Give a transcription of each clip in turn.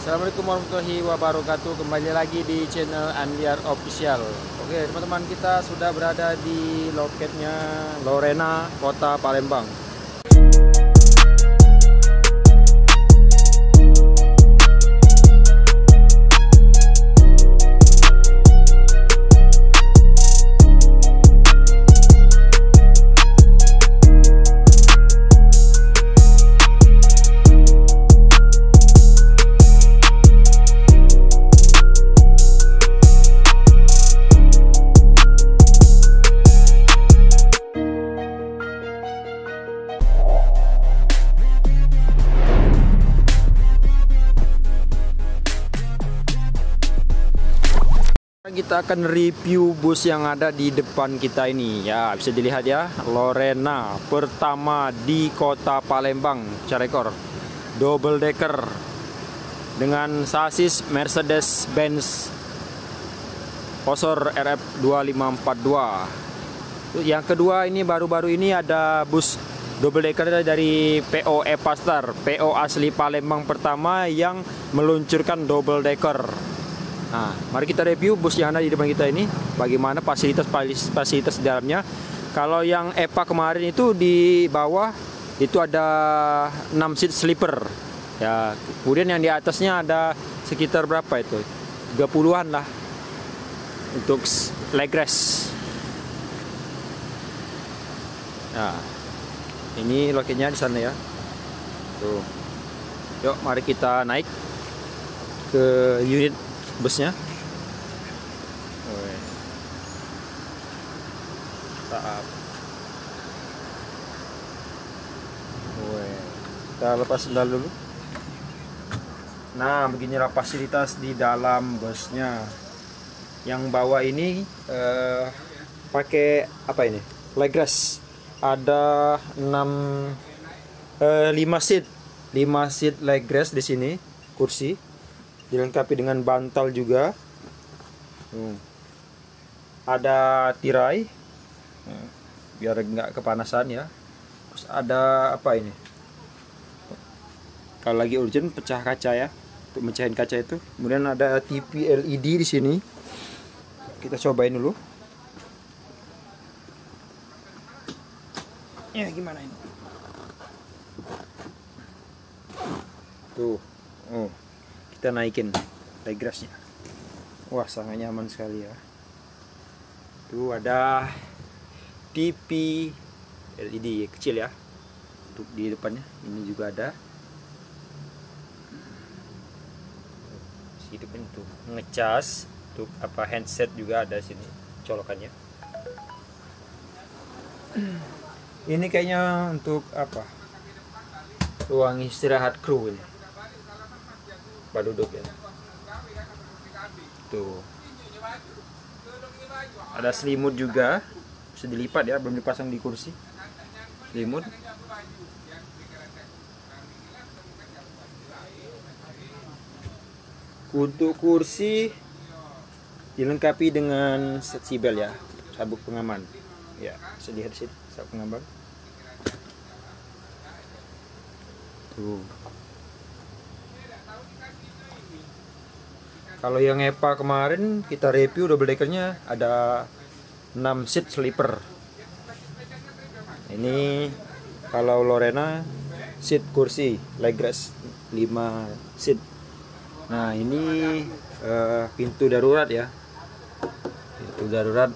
Assalamualaikum warahmatullahi wabarakatuh. Kembali lagi di channel Andiar Official. Oke teman-teman, kita sudah berada di loketnya Lorena, Kota Palembang. Kita akan review bus yang ada di depan kita ini ya, bisa dilihat ya, Lorena pertama di Kota Palembang, Carekor, double decker dengan sasis Mercedes-Benz Osor RF 2542. Yang kedua ini baru-baru ini ada bus double decker dari PO Epastar, PO asli Palembang pertama yang meluncurkan double decker. Nah, mari kita review bus yang ada di depan kita ini, bagaimana fasilitas di dalamnya. Kalau yang EPA kemarin itu di bawah itu ada 6 seat sleeper. Ya, kemudian yang di atasnya ada sekitar berapa itu? 30-an lah untuk leg rest. Nah, ini loketnya di sana ya. Tuh. Yuk, mari kita naik ke unit busnya. Kita lepas sendal dulu. Nah, beginilah fasilitas di dalam busnya. Yang bawah ini pakai apa ini? Leg rest. Ada 5 seat leg rest di sini, kursi. Dilengkapi dengan bantal juga. Ada tirai biar nggak kepanasan ya. Terus ada apa ini? Kalau lagi urgent pecah kaca ya, untuk mecahin kaca itu. Kemudian ada TV LED di sini. Kita cobain dulu. Ya gimana ini? Tuh. Oh. Kita naikin leg restnya. Wah, sangat nyaman sekali ya. Tuh ada TV LED kecil ya untuk di depannya. Ini juga ada. Situ kan tuh ngecas, untuk apa handset juga ada sini colokannya. Ini kayaknya untuk apa? Ruang istirahat kru ini. Duduk ya. Tuh. Ada selimut juga, bisa dilipat ya, belum dipasang di kursi. Selimut. Untuk kursi dilengkapi dengan seat belt ya, sabuk pengaman. Ya, bisa dilihat di sini sabuk pengaman. Tuh. Kalau yang EPA kemarin kita review double deckernya ada 6 seat sleeper. Ini kalau Lorena seat kursi leg rest 5 seat. Nah, ini pintu darurat ya. Pintu darurat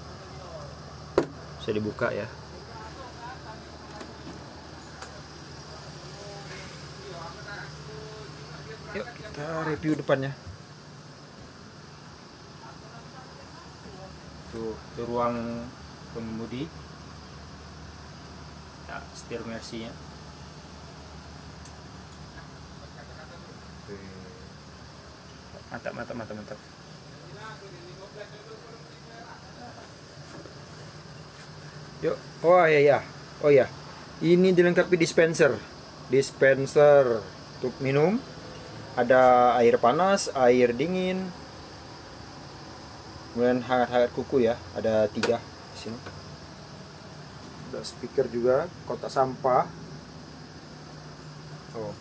bisa dibuka ya. Yuk kita review depannya. Tuh, itu ruang pengemudi ya, setir Mercy nya. Mantap. Yuk, oh ya, ini dilengkapi dispenser untuk minum. Ada air panas, air dingin, kemudian hangat-hangat kuku ya, ada 3 di sini. Ada speaker juga, kotak sampah. Oh.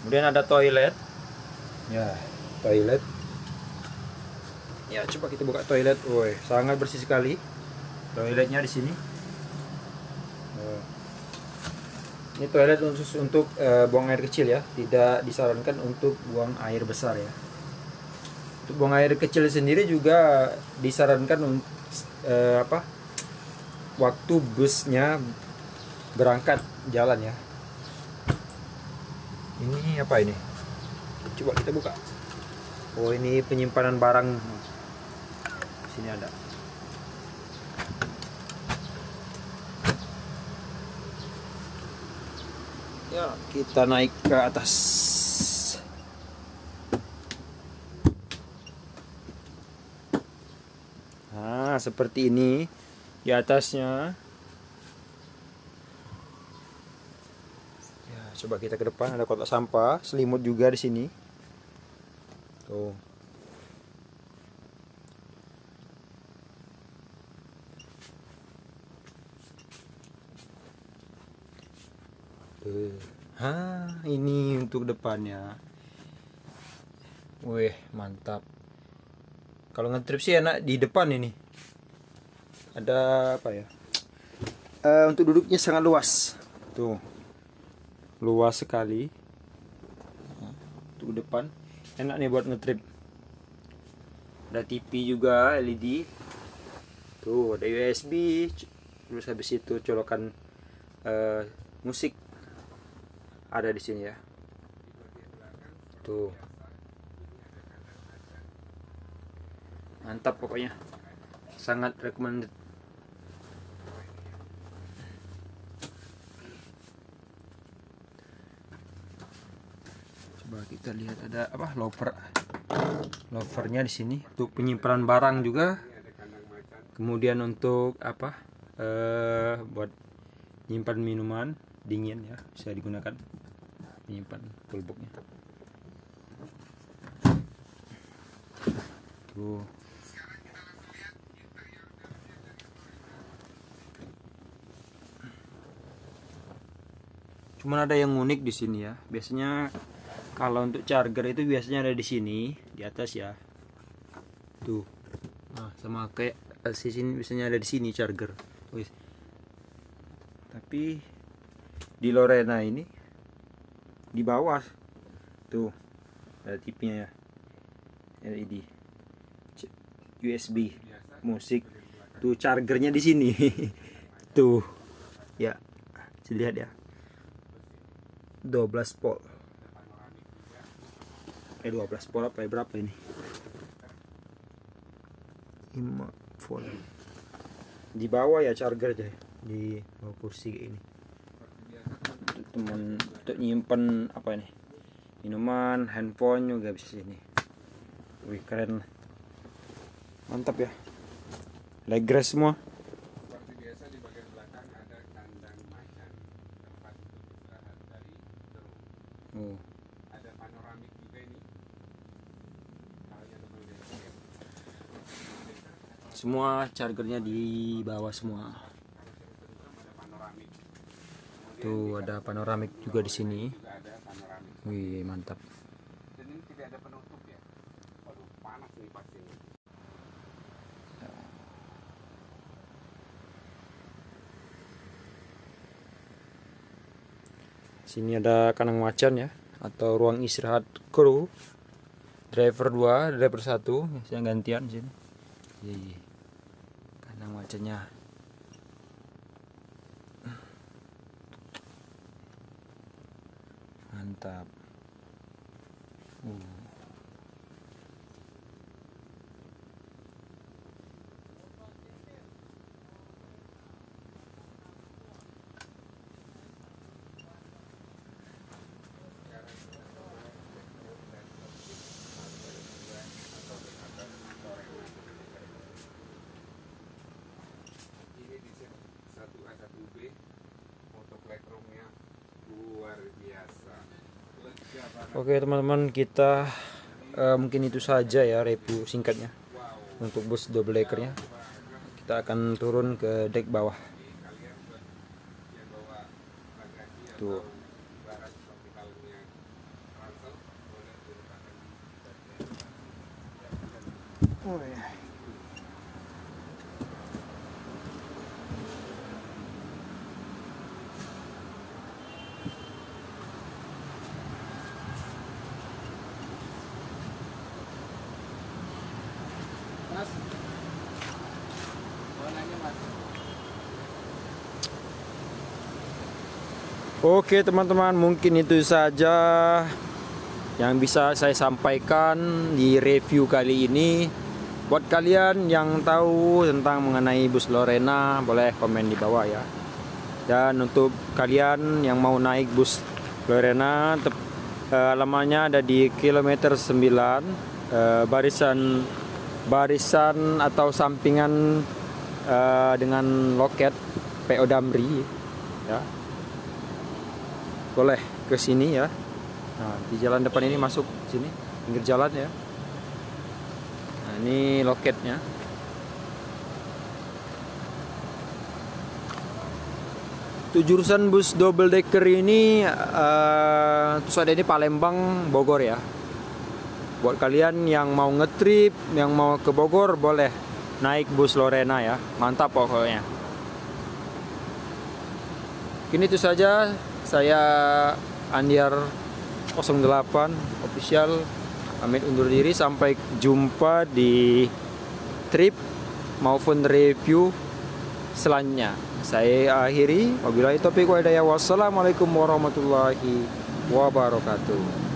Kemudian ada toilet. Ya, toilet. Ya, coba kita buka toilet. Woi, sangat bersih sekali. Toiletnya di sini. Ini toilet khusus untuk buang air kecil ya, tidak disarankan untuk buang air besar ya. Untuk buang air kecil sendiri juga disarankan untuk waktu busnya berangkat jalan ya. Ini apa ini? Coba kita buka. Oh, ini penyimpanan barang. Sini ada. Ya, kita naik ke atas. Nah, seperti ini di atasnya. Ya, coba kita ke depan, ada kotak sampah, selimut juga di sini. Tuh. Ini untuk depannya. Wih, mantap. Kalau ngetrip sih enak di depan ini. Ada apa ya? Untuk duduknya sangat luas. Tuh. Luas sekali. Untuk depan. Enak nih buat ngetrip. Ada TV juga LED. Tuh, ada USB. Terus habis itu colokan musik ada di sini ya. Tuh. Mantap pokoknya. Sangat recommended. Coba kita lihat ada apa? Lovernya di sini untuk penyimpanan barang juga. Kemudian untuk apa? Buat nyimpan minuman dingin ya, bisa digunakan menyimpan kulboknya. Tuh. Cuman ada yang unik di sini ya. Biasanya kalau untuk charger itu biasanya ada di sini, di atas ya. Tuh. Nah, sama kayak sini biasanya ada di sini charger. Wih. Tapi di Lorena ini di bawah tuh ada tipnya ya, LED, USB, musik, tuh chargernya di sini. Tuh ya, bisa lihat ya, 12 volt. 12 volt apa ya, berapa ini? 5 volt. Di bawah ya chargernya, di bawah kursi kayak ini. Teman untuk nyimpen apa ini, minuman, handphone juga bisa sini. Wih, keren, mantap ya. Legres semua. Seperti biasa di bagian belakang ada kandang macan, tempat untuk istirahat dari drone. Ada panoramik juga ini. Semua chargernya di bawah semua. Tuh ada panoramik juga di sini. Wih, mantap. Dan ini tidak ada penutup ya. Waduh, panas nih pasti. Sini ada kandang macan ya, atau ruang istirahat kru. Driver 2, driver 1, yang gantian sini. Kandang macannya. Mantap. Ini di set 1A 1B, foto playroomnya luar biasa. Oke teman-teman, kita mungkin itu saja ya review singkatnya untuk bus double deckernya. Kita akan turun ke deck bawah. Tuh. Oh, ya. Mas, mau nanya mas. Oke teman-teman, mungkin itu saja yang bisa saya sampaikan di review kali ini. Buat kalian yang tahu tentang mengenai bus Lorena, boleh komen di bawah ya. Dan untuk kalian yang mau naik bus Lorena, alamannya ada di kilometer 9, barisan atau sampingan dengan loket PO Damri ya. Boleh ke sini ya. Nah, di jalan depan ini masuk sini, pinggir jalan ya. Nah, ini loketnya. Itu jurusan bus double decker ini terus ada ini Palembang Bogor ya. Buat kalian yang mau ngetrip, yang mau ke Bogor, boleh naik bus Lorena ya. Mantap pokoknya. Kini itu saja, saya Andiar 08 official pamit undur diri. Sampai jumpa di trip maupun review selanjutnya. Saya akhiri, wabillahi taufiq wa hidayah. Wassalamualaikum warahmatullahi wabarakatuh.